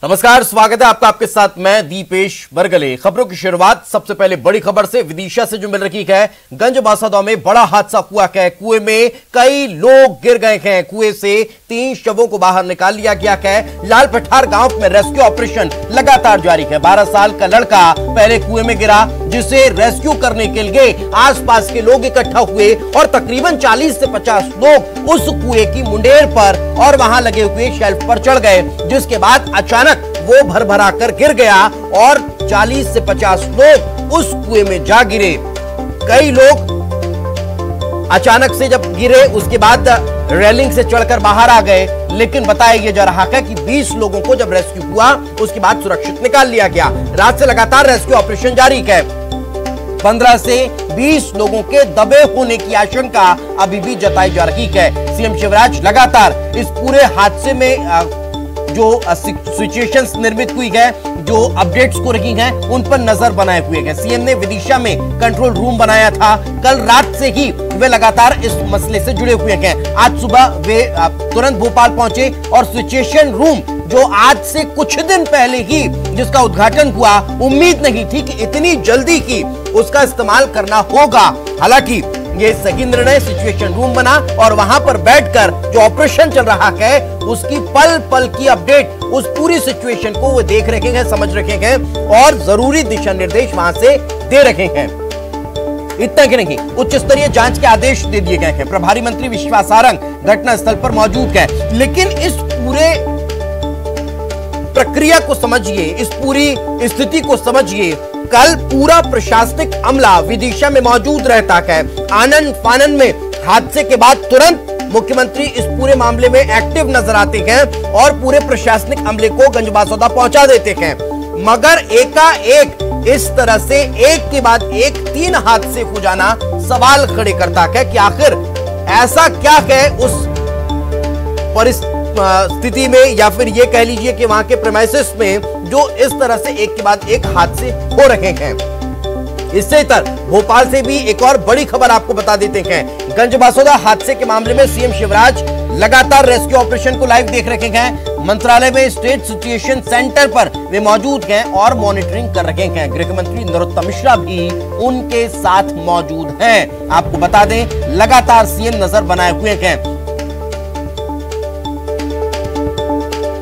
नमस्कार, स्वागत है आपका। आपके साथ मैं दीपेश बरगले। खबरों की शुरुआत सबसे पहले बड़ी खबर से विदिशा से जो मिल रही है। गंजबासौदा में बड़ा हादसा हुआ है। कुएं में कई लोग गिर गए हैं। कुएं से 3 शवों को बाहर निकाल लिया गया है। लाल पठार गांव में रेस्क्यू ऑपरेशन लगातार जारी है। 12 साल का लड़का पहले कुएं में गिरा, जिसे रेस्क्यू करने के लिए आसपास के लोग इकट्ठा हुए और तकरीबन 40 से 50 लोग उस कुएं की मुंडेर पर और वहां लगे हुए शेल्फ पर चढ़ गए, जिसके बाद अचानक वो भरभरा कर गिर गया और 40 से 50 लोग उस कुएं में जा गिरे। कई लोग अचानक से जब गिरे उसके बाद रेलिंग से चढ़कर बाहर आ गए, लेकिन बताया जा रहा है कि 20 लोगों को जब रेस्क्यू हुआ उसके बाद सुरक्षित निकाल लिया गया। रात से लगातार रेस्क्यू ऑपरेशन जारी है। 15 से 20 लोगों के दबे होने की आशंका अभी भी जताई जा रही है। सीएम शिवराज लगातार इस पूरे हादसे में जो सिचुएशंस निर्मित हुई है, जो अपडेट्स को रखी हैं, उन पर नजर बनाए हुए हैं। सीएम ने विदिशा में कंट्रोल रूम बनाया था। कल रात से ही वे लगातार इस मसले से जुड़े हुए हैं। आज सुबह वे तुरंत भोपाल पहुंचे और सिचुएशन रूम जो आज से कुछ दिन पहले ही जिसका उद्घाटन हुआ, उम्मीद नहीं थी कि इतनी जल्दी ही उसका इस्तेमाल करना होगा। हालांकि ये सही निर्णय, सिचुएशन रूम बना और वहां पर बैठकर जो ऑपरेशन चल रहा है उसकी पल पल की अपडेट, उस पूरी सिचुएशन को वो देख रहे हैं, समझ रहे हैं और जरूरी दिशा निर्देश वहां से दे रहे हैं। इतना ही नहीं, उच्च स्तरीय जांच के आदेश दे दिए गए हैं। प्रभारी मंत्री विश्वास सारंग घटनास्थल पर मौजूद है। लेकिन इस पूरे प्रक्रिया को समझिए, इस पूरी स्थिति को समझिए। कल पूरा प्रशासनिक अमला विदिशा में मौजूद रहता है। आनन फानन में हादसे के बाद तुरंत मुख्यमंत्री इस पूरे मामले में एक्टिव नजर आते हैं और पूरे प्रशासनिक अमले को गंजबासौदा पहुंचा देते हैं। मगर एकाएक इस तरह से एक के बाद एक 3 हादसे हो जाना सवाल खड़े करता है कि आखिर ऐसा क्या है उस परिस्थिति में, या फिर ये कह लीजिए कि वहां के प्रेमाइसेस में जो इस तरह से एक के बाद एक हादसे हो रहे हैं। इससे इतर भोपाल से भी एक और बड़ी खबर आपको बता देते हैं। गंजबासौदा हादसे के मामले में सीएम शिवराज लगातार रेस्क्यू ऑपरेशन को लाइव देख रहे हैं। मंत्रालय में स्टेट सिचुएशन सेंटर पर वे मौजूद हैं और मॉनिटरिंग कर रहे हैं। गृह मंत्री नरोत्तम मिश्रा भी उनके साथ मौजूद हैं। आपको बता दें, लगातार सीएम नजर बनाए हुए हैं।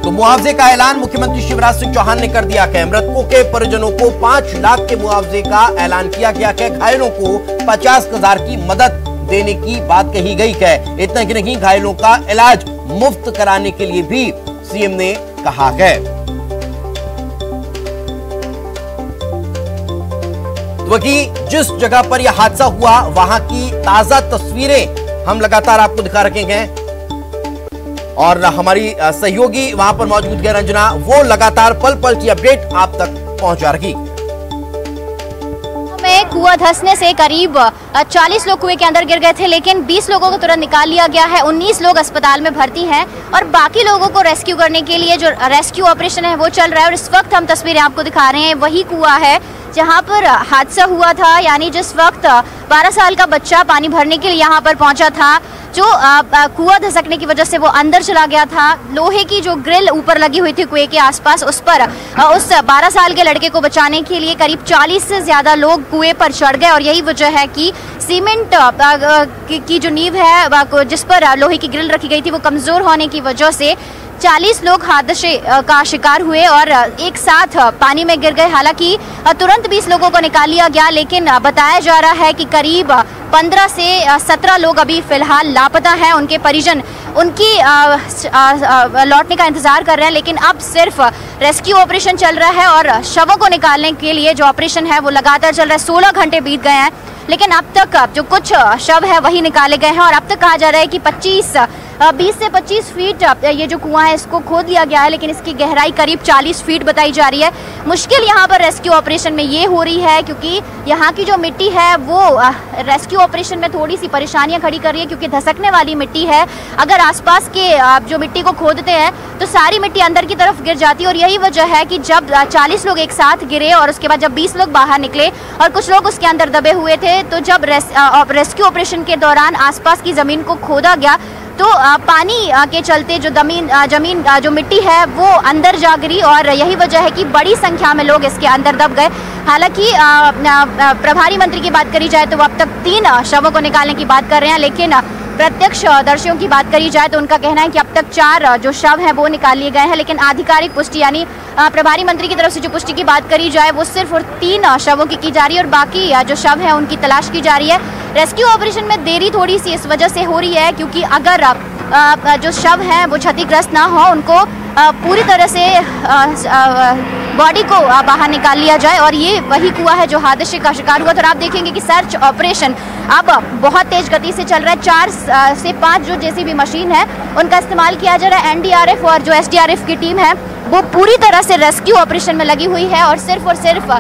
तो मुआवजे का ऐलान मुख्यमंत्री शिवराज सिंह चौहान ने कर दिया है। मृतकों के परिजनों को 5 लाख के मुआवजे का ऐलान किया गया है। घायलों को 50,000 की मदद देने की बात कही गई है। इतना ही नहीं, घायलों का इलाज मुफ्त कराने के लिए भी सीएम ने कहा है। वहीं जिस जगह पर यह हादसा हुआ वहां की ताजा तस्वीरें हम लगातार आपको दिखा रहे हैं और हमारी सहयोगी वहां पर मौजूद है रंजना, वो लगातार पल पल की अपडेट आप तक पहुंचा रही। कुआं धंसने से करीब 40 लोग कुएं के अंदर गिर गए थे, लेकिन 20 लोगों को तुरंत निकाल लिया गया है। 19 लोग अस्पताल में भर्ती हैं और बाकी लोगों को रेस्क्यू करने के लिए जो रेस्क्यू ऑपरेशन है वो चल रहा है। और इस वक्त हम तस्वीरें आपको दिखा रहे हैं, वही कुआं है जहां पर हादसा हुआ था। यानी जिस वक्त 12 साल का बच्चा पानी भरने के लिए यहाँ पर पहुंचा था, जो कुआं धसकने की वजह से वो अंदर चला गया था। लोहे की जो ग्रिल ऊपर लगी हुई थी कुएं के आसपास, उस पर उस 12 साल के लड़के को बचाने के लिए करीब 40 से ज्यादा लोग कुएं पर चढ़ गए। और यही वजह है कि सीमेंट की जो नींव है जिस पर लोहे की ग्रिल रखी गई थी वो कमजोर होने की वजह से 40 लोग हादसे का शिकार हुए और एक साथ पानी में गिर गए। हालांकि तुरंत 20 लोगों को निकाल लिया गया, लेकिन बताया जा रहा है कि करीब 15 से 17 लोग अभी फिलहाल लापता हैं। उनके परिजन उनकी लौटने का इंतजार कर रहे हैं, लेकिन अब सिर्फ रेस्क्यू ऑपरेशन चल रहा है और शवों को निकालने के लिए जो ऑपरेशन है वो लगातार चल रहा है। 16 घंटे बीत गए हैं, लेकिन अब तक जो कुछ शव है वही निकाले गए हैं। और अब तक कहा जा रहा है कि 20 से 25 फीट ये जो कुआं है इसको खोद लिया गया है, लेकिन इसकी गहराई करीब 40 फीट बताई जा रही है। मुश्किल यहाँ पर रेस्क्यू ऑपरेशन में ये हो रही है क्योंकि यहाँ की जो मिट्टी है वो रेस्क्यू ऑपरेशन में थोड़ी सी परेशानियां खड़ी कर रही है, क्योंकि धसकने वाली मिट्टी है। अगर आसपास के जो मिट्टी को खोदते हैं तो सारी मिट्टी अंदर की तरफ गिर जाती है। और यही वजह है कि जब 40 लोग एक साथ गिरे और उसके बाद जब 20 लोग बाहर निकले और कुछ लोग उसके अंदर दबे हुए थे, तो जब रेस्क्यू ऑपरेशन के दौरान आसपास की जमीन को खोदा गया तो पानी के चलते जो जमीन जो मिट्टी है वो अंदर जा गिरी और यही वजह है कि बड़ी संख्या में लोग इसके अंदर दब गए। हालांकि प्रभारी मंत्री की बात करी जाए तो वो अब तक 3 शवों को निकालने की बात कर रहे हैं, लेकिन प्रत्यक्षदर्शियों की बात करी जाए तो उनका कहना है कि अब तक 4 जो शव हैं वो निकाल लिए गए हैं, लेकिन आधिकारिक पुष्टि यानी प्रभारी मंत्री की तरफ से जो पुष्टि की बात करी जाए वो सिर्फ और 3 शवों की जा रही है और बाकी जो शव हैं उनकी तलाश की जा रही है। रेस्क्यू ऑपरेशन में देरी थोड़ी सी इस वजह से हो रही है क्योंकि अगर जो शव हैं वो क्षतिग्रस्त ना हो, उनको पूरी तरह से बॉडी को बाहर निकाल लिया जाए। और ये वही कुआं है जो हादसे का शिकार हुआ था। और आप देखेंगे कि सर्च ऑपरेशन अब बहुत तेज गति से चल रहा है। 4 से 5 जो जेसीबी मशीन है उनका इस्तेमाल किया जा रहा है। एनडीआरएफ और जो एसडीआरएफ की टीम है वो पूरी तरह से रेस्क्यू ऑपरेशन में लगी हुई है और सिर्फ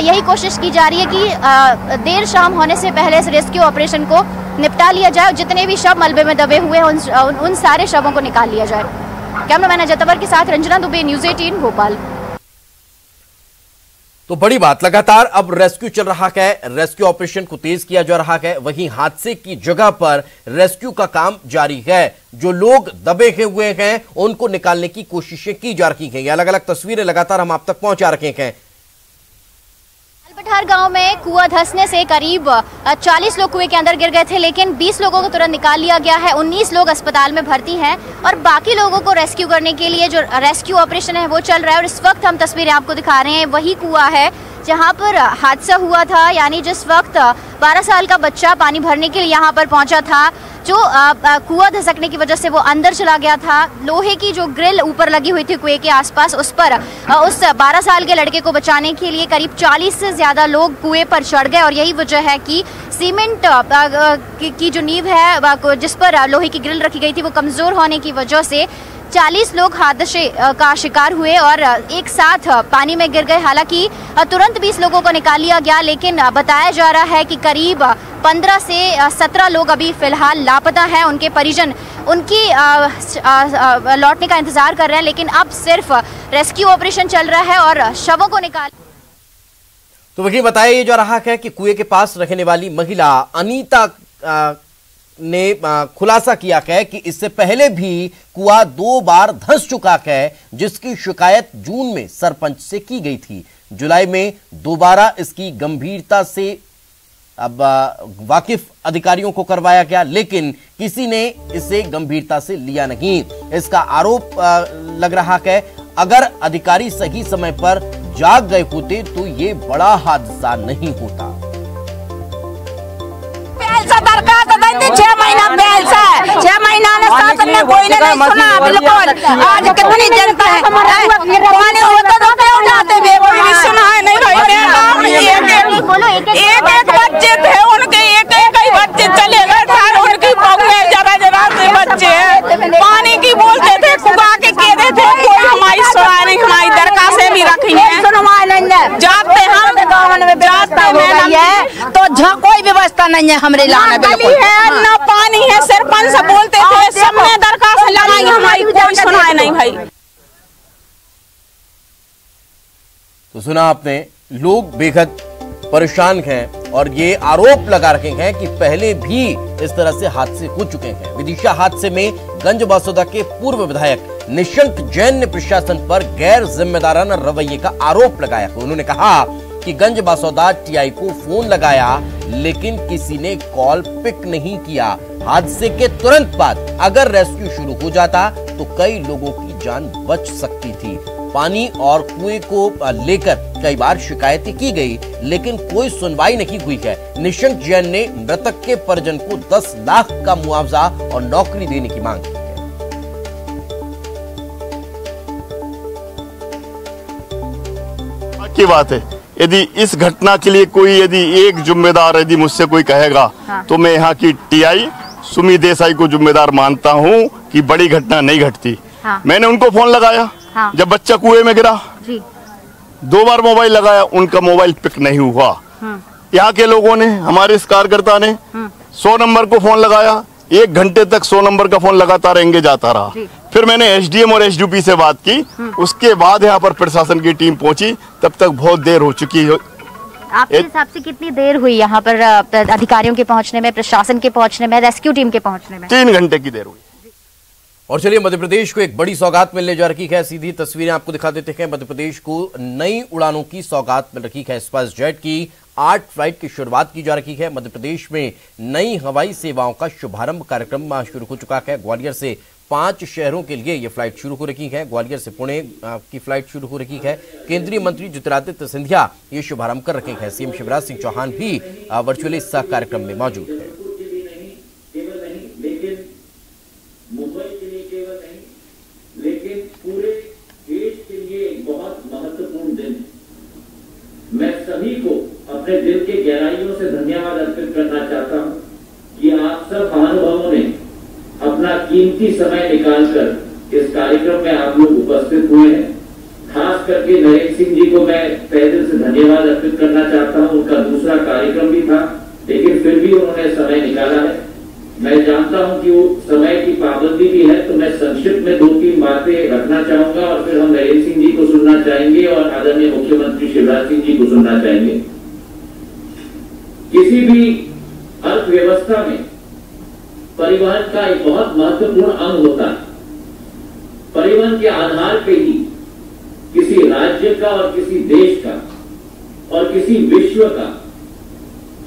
यही कोशिश की जा रही है कि देर शाम होने से पहले इस रेस्क्यू ऑपरेशन को निपटा लिया जाए और जितने भी शव मलबे में दबे हुए हैं उन सारे शवों को निकाल लिया जाए। कैमरामैन अजय तंवर के साथ रंजना दुबे, न्यूज़ 18 भोपाल। तो बड़ी बात, लगातार अब रेस्क्यू चल रहा है, रेस्क्यू ऑपरेशन को तेज किया जा रहा है, वहीं हादसे की जगह पर रेस्क्यू का काम जारी है। जो लोग दबे हुए हैं उनको निकालने की कोशिशें की जा रही हैं। अलग अलग तस्वीरें लगातार हम आप तक पहुंचा रहे हैं। पठार गांव में कुआं धंसने से करीब 40 लोग कुएं के अंदर गिर गए थे, लेकिन 20 लोगों को तुरंत निकाल लिया गया है। 19 लोग अस्पताल में भर्ती हैं और बाकी लोगों को रेस्क्यू करने के लिए जो रेस्क्यू ऑपरेशन है वो चल रहा है। और इस वक्त हम तस्वीरें आपको दिखा रहे हैं, वही कुआं है जहां पर हादसा हुआ था, यानी जिस वक्त 12 साल का बच्चा पानी भरने के लिए यहां पर पहुंचा था, जो कुआं धसकने की वजह से वो अंदर चला गया था। लोहे की जो ग्रिल ऊपर लगी हुई थी कुएं के आसपास, उस पर उस 12 साल के लड़के को बचाने के लिए करीब 40 से ज्यादा लोग कुएं पर चढ़ गए और यही वजह है कि सीमेंट की जो नींव है जिस पर लोहे की ग्रिल रखी गई थी वो कमजोर होने की वजह से 40 लोग हादसे का शिकार हुए और एक साथ पानी में गिर गए। हालांकि तुरंत 20 लोगों को निकाल लिया गया, लेकिन बताया जा रहा है कि करीब 15 से 17 लोग अभी फिलहाल लापता हैं। उनके परिजन उनकी लौटने का इंतजार कर रहे हैं, लेकिन अब सिर्फ रेस्क्यू ऑपरेशन चल रहा है और शवों को निकाल। तो वही बताया जा रहा है कि कुएं के पास रहने वाली महिला अनीता ने खुलासा किया है कि इससे पहले भी कुआं 2 बार धंस चुका है, जिसकी शिकायत जून में सरपंच से की गई थी। जुलाई में दोबारा इसकी गंभीरता से अब वाकिफ अधिकारियों को करवाया गया, लेकिन किसी ने इसे गंभीरता से लिया नहीं। इसका आरोप लग रहा है अगर अधिकारी सही समय पर जाग गए होते तो ये बड़ा हादसा नहीं होता। 6 महीना बेल से 6 महीना ने साथ में कोई ने नहीं सुना। बिल्कुल आज कितनी जनता है, पानी होता तो क्यों जाते थे, कोई भी सुना है नहीं भाई। एक बच्चे थे उनके, एक ही बच्चे चले गए थे, उनकी बहुएं जरा से बच्चे हैं। पानी की बोलते थे, कुआ के कहते थे, कोई हमारी सुना नहीं, हमारी दरखास्तें भी रखी हैं, जाते हम तो कोई व्यवस्था नहीं है हमारे लाने, बिल्कुल है ना पानी है। सरपंच से बोलते थे, सबने दरखास्त लगाई, हमारी कोई सुनाए नहीं भाई। तो सुना आपने, लोग बेहद परेशान हैं और ये आरोप लगा रहे हैं कि पहले भी इस तरह से हादसे हो चुके हैं। विदिशा हादसे में गंजबासौदा के पूर्व विधायक निशंक जैन ने प्रशासन पर गैर जिम्मेदाराना रवैये का आरोप लगाया। उन्होंने कहा कि गंजबासौदा टीआई को फोन लगाया, लेकिन किसी ने कॉल पिक नहीं किया। हादसे के तुरंत बाद अगर रेस्क्यू शुरू हो जाता तो कई लोगों की जान बच सकती थी। पानी और कुएं को लेकर कई बार शिकायतें की गई, लेकिन कोई सुनवाई नहीं हुई है। निशंक जैन ने मृतक के परिजन को 10 लाख का मुआवजा और नौकरी देने की मांग की है। की बात है, यदि इस घटना के लिए कोई यदि एक जिम्मेदार यदि मुझसे कोई कहेगा, तो मैं यहाँ की टीआई सुमी देसाई को जिम्मेदार मानता हूँ कि बड़ी घटना नहीं घटती। मैंने उनको फोन लगाया जब बच्चा कुएं में गिरा, 2 बार मोबाइल लगाया, उनका मोबाइल पिक नहीं हुआ। यहाँ के लोगों ने, हमारे इस कार्यकर्ता ने 100 नंबर को फोन लगाया, 1 घंटे तक 100 नंबर का फोन लगातार एंगेज आता रहा। फिर मैंने एसडीएम और एसडीपी से बात की, उसके बाद यहाँ पर प्रशासन की टीम पहुंची, तब तक बहुत देर हो चुकी है। आपके हिसाब से कितनी देर हुई यहाँ पर अधिकारियों के पहुंचने में, प्रशासन के पहुंचने में, रेस्क्यू टीम के पहुंचने में? 3 घंटे की देर हुई। और चलिए मध्य प्रदेश को एक बड़ी सौगात मिलने जा रही है। सीधी तस्वीरें आपको दिखा देते हैं। मध्य प्रदेश को नई उड़ानों की सौगात मिल रही है। स्पाइस जेट की 8 फ्लाइट की शुरुआत की जा रही है। मध्य प्रदेश में नई हवाई सेवाओं का शुभारंभ कार्यक्रम शुरू हो चुका है। ग्वालियर से 5 शहरों के लिए यह फ्लाइट शुरू हो रही है। ग्वालियर से पुणे की फ्लाइट शुरू हो रही है। केंद्रीय मंत्री ज्योतिरादित्य सिंधिया ये शुभारंभ कर रहे हैं। सीएम शिवराज सिंह चौहान भी वर्चुअली इस कार्यक्रम में मौजूद है। मुंबई के लिए केवल नहीं, लेकिन पूरे देश के लिए एक बहुत महत्वपूर्ण दिन। मैं सभी को अपने दिल के गहराइयों से धन्यवाद अर्पित करना चाहता हूं कि आप सब महानुभावों ने अपना कीमती समय निकालकर इस कार्यक्रम में आप लोग उपस्थित हुए हैं। खास करके नरेंद्र सिंह जी को मैं तहे दिल से धन्यवाद अर्पित करना चाहता हूं। उनका दूसरा कार्यक्रम भी था, लेकिन फिर भी उन्होंने समय निकाला है। मैं जानता हूं कि वो समय की पाबंदी भी है, तो मैं संक्षिप्त में 2-3 बातें रखना चाहूंगा और फिर हम नरेंद्र सिंह जी को सुनना चाहेंगे और आदरणीय मुख्यमंत्री शिवराज सिंह जी को सुनना चाहेंगे। किसी भी अर्थव्यवस्था में परिवहन का एक बहुत महत्वपूर्ण अंग होता है। परिवहन के आधार पे ही किसी राज्य का और किसी देश का और किसी विश्व का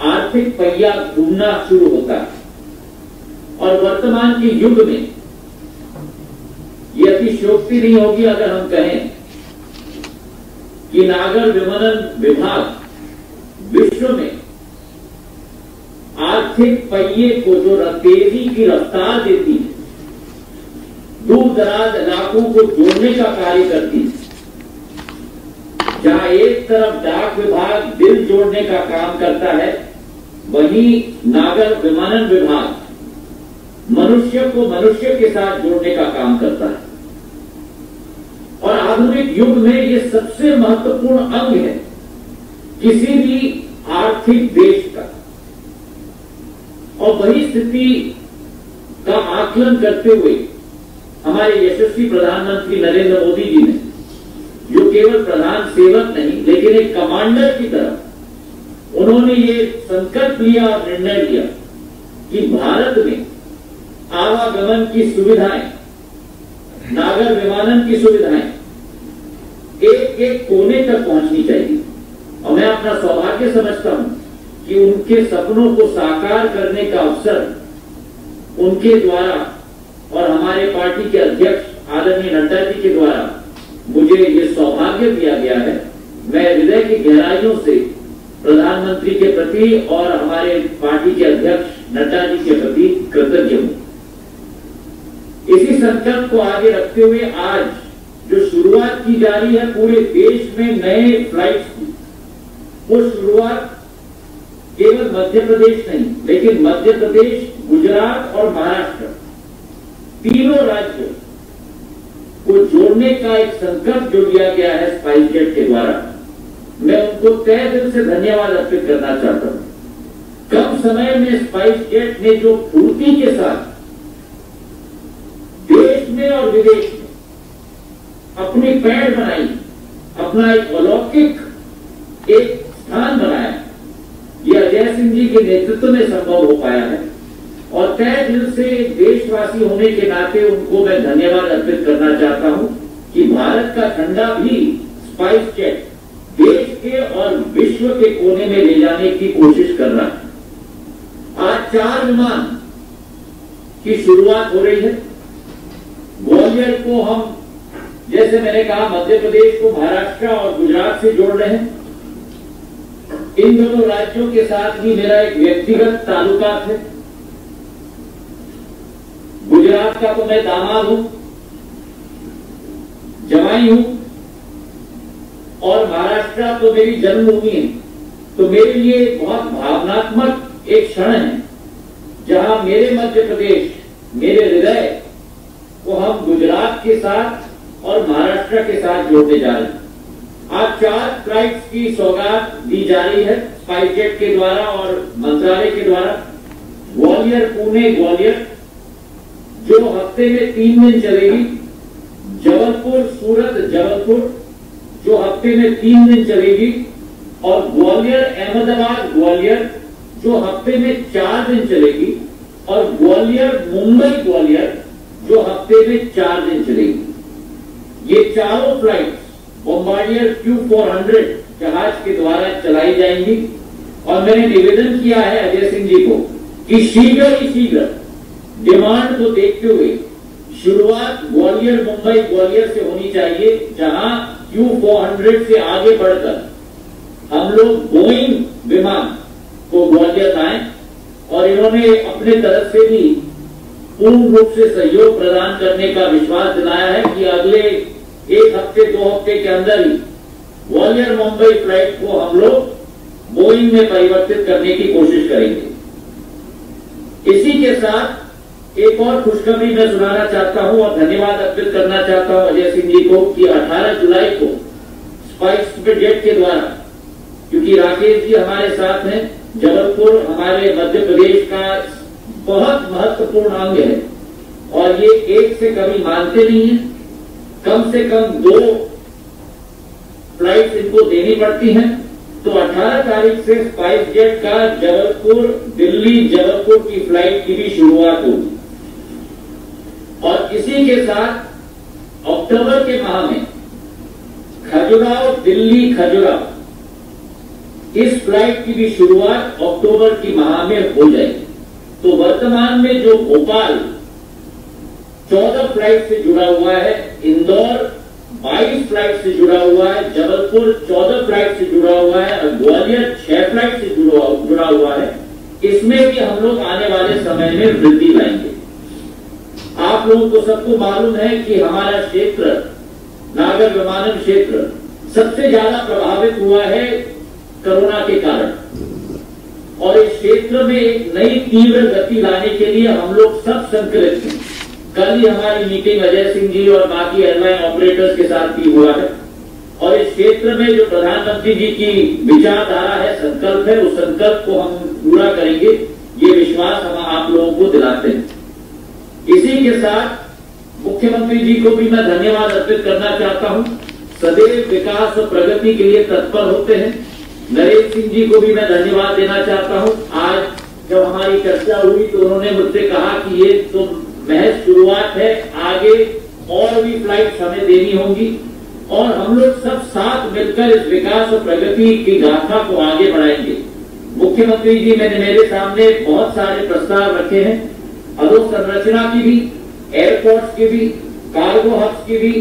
आर्थिक पहिया घूमना शुरू होता है। और वर्तमान के युग में यह अतिशयोक्ति नहीं होगी अगर हम कहें कि नागर विमानन विभाग विश्व में आर्थिक पहिए को जो तेजी की रफ्तार देती है, दूर दराज इलाकों को जोड़ने का कार्य करती है। जहां एक तरफ डाक विभाग दिल जोड़ने का काम करता है, वहीं नागर विमानन विभाग मनुष्य को मनुष्य के साथ जोड़ने का काम करता है। और आधुनिक युग में यह सबसे महत्वपूर्ण अंग है किसी भी आर्थिक देश का। और वही स्थिति का आकलन करते हुए हमारे यशस्वी प्रधानमंत्री नरेंद्र मोदी जी ने, जो केवल प्रधान सेवक नहीं लेकिन एक कमांडर की तरह उन्होंने ये संकल्प लिया और निर्णय लिया कि भारत में आवागमन की सुविधाएं, नागर विमानन की सुविधाएं एक एक कोने तक पहुंचनी चाहिए। और मैं अपना सौभाग्य समझता हूं कि उनके सपनों को साकार करने का अवसर उनके द्वारा और हमारे पार्टी के अध्यक्ष आदरणीय नड्डा जी के द्वारा मुझे ये सौभाग्य दिया गया है। मैं हृदय की गहराइयों से प्रधानमंत्री के प्रति और हमारे पार्टी के अध्यक्ष नड्डा जी के प्रति कृतज्ञ हूं। इसी संकल्प को आगे रखते हुए आज जो शुरुआत की जा रही है पूरे देश में नए फ्लाइट्स की, वो शुरुआत केवल मध्य प्रदेश नहीं लेकिन मध्य प्रदेश, गुजरात और महाराष्ट्र तीनों राज्यों को जोड़ने का एक संकल्प जो लिया गया है स्पाइस जेट के द्वारा, मैं उनको तहे दिल से धन्यवाद अर्पित करना चाहता हूं। कम समय में स्पाइस जेट ने जो फुर्ती के साथ देश में और विदेश में अपनी पैठ बनाई, अपना एक अलौकिक एक स्थान बनाया, यह अजय सिंह जी के नेतृत्व में संभव हो पाया है। और तहे दिल से देशवासी होने के नाते उनको मैं धन्यवाद अर्पित करना चाहता हूं कि भारत का झंडा भी स्पाइस जेट देश के और विश्व के कोने में ले जाने की कोशिश कर रहा है। आज 4 विमान की शुरुआत हो रही है। ग्वालियर को हम, जैसे मैंने कहा, मध्य प्रदेश को महाराष्ट्र और गुजरात से जोड़ रहे हैं। इन दोनों राज्यों के साथ भी मेरा एक व्यक्तिगत ताल्लुकात है। गुजरात का तो मैं दामाद हूं, जमाई हूं, और महाराष्ट्र तो मेरी जन्मभूमि है। तो मेरे लिए बहुत भावनात्मक एक क्षण है जहां मेरे मध्य प्रदेश, मेरे हृदय को हम गुजरात के साथ और महाराष्ट्र के साथ जोड़ने जा रहे हैं। आज 4 फ्लाइट्स की सौगात दी जा रही है स्पाइस जेट के द्वारा और मंत्रालय के द्वारा। ग्वालियर, पुणे, ग्वालियर जो हफ्ते में 3 दिन चलेगी। जबलपुर, सूरत, जबलपुर जो हफ्ते में 3 दिन चलेगी। और ग्वालियर, अहमदाबाद, ग्वालियर जो हफ्ते में 4 दिन चलेगी। और ग्वालियर, मुंबई, ग्वालियर जो हफ्ते में 4 दिन चलेगी। ये चारों फ्लाइट बॉम्बार्डियर Q400 जहाज के द्वारा चलाई जाएंगी और मैंने निवेदन किया है अजय सिंह जी को कि शीघ्र ही शीघ्र डिमांड को देखते हुए शुरुआत ग्वालियर मुंबई ग्वालियर से होनी चाहिए, जहां Q400 से आगे बढ़कर हम लोग बोइंग विमान को ग्वालियर लाएं और इन्होंने अपने तरफ से भी पूर्ण रूप से सहयोग प्रदान करने का विश्वास दिलाया है कि अगले 1 हफ्ते 2 हफ्ते के अंदर ही ग्वालियर मुंबई फ्लाइट को हम लोग बोइंग में परिवर्तित करने की कोशिश करेंगे। इसी के साथ एक और खुशखबरी मैं सुनाना चाहता हूं और धन्यवाद अर्पित करना चाहता हूं अजय सिंह जी को कि 18 जुलाई को स्पाइस जेट के द्वारा, क्योंकि राकेश जी हमारे साथ हैं, जबलपुर हमारे मध्य प्रदेश का बहुत महत्वपूर्ण अंग है और ये एक से कभी मानते नहीं है, कम से कम 2 फ्लाइट्स इनको देनी पड़ती हैं। तो 18 तारीख से स्पाइस जेट का जबलपुर दिल्ली जबलपुर की फ्लाइट की भी शुरुआत होगी और इसी के साथ अक्टूबर के माह में खजुराहो दिल्ली खजुराहो इस फ्लाइट की भी शुरुआत अक्टूबर की माह में हो जाएगी। तो वर्तमान में जो भोपाल 14 फ्लाइट से जुड़ा हुआ है, इंदौर 22 फ्लाइट से जुड़ा हुआ है, जबलपुर 14 फ्लाइट से जुड़ा हुआ है और ग्वालियर 6 फ्लाइट से जुड़ा हुआ है, इसमें भी हम लोग आने वाले समय में वृद्धि लाएंगे। आप लोगों को सबको मालूम है कि हमारा क्षेत्र नागर विमानन क्षेत्र सबसे ज्यादा प्रभावित हुआ है कोरोना के कारण और इस क्षेत्र में एक नई तीव्र गति लाने के लिए हम लोग सब संकल्पित हैं। कल ही हमारी मीटिंग अजय सिंह जी और बाकी एयरलाइन ऑपरेटर्स के साथ भी हुआ है और इस क्षेत्र में जो प्रधानमंत्री जी की विचारधारा है, संकल्प है, उस संकल्प को हम पूरा करेंगे, ये विश्वास हम आप लोगों को दिलाते हैं। इसी के साथ मुख्यमंत्री जी को भी मैं धन्यवाद अर्पित करना चाहता हूं, सदैव विकास और प्रगति के लिए तत्पर होते हैं। नरेंद्र सिंह जी को भी मैं धन्यवाद देना चाहता हूं। आज जब हमारी चर्चा हुई तो उन्होंने मुझसे कहा कि ये तो महज शुरुआत है, आगे और भी फ्लाइट्स हमें देनी होंगी और हम लोग सब साथ मिलकर इस विकास और प्रगति की गाथा को आगे बढ़ाएंगे। मुख्यमंत्री जी मैंने मेरे सामने बहुत सारे प्रस्ताव रखे हैं, अधोसंरचना की भी, एयरपोर्ट्स की भी, कार्गो हब्स की भी।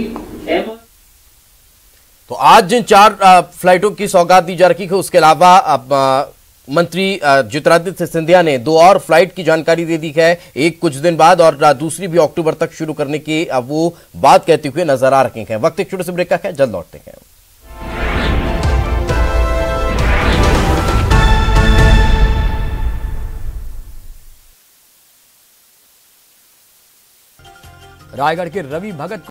तो आज जिन 4 फ्लाइटों की सौगात दी जा रही है, उसके अलावा अब मंत्री ज्योतिरादित्य सिंधिया ने 2 और फ्लाइट की जानकारी दे दी है, एक कुछ दिन बाद और दूसरी भी अक्टूबर तक शुरू करने की अब वो बात कहते हुए नजर आ रहे हैं। वक्त एक छोटे से ब्रेक का है, जल्द लौटते हैं। रायगढ़ के रवि भगत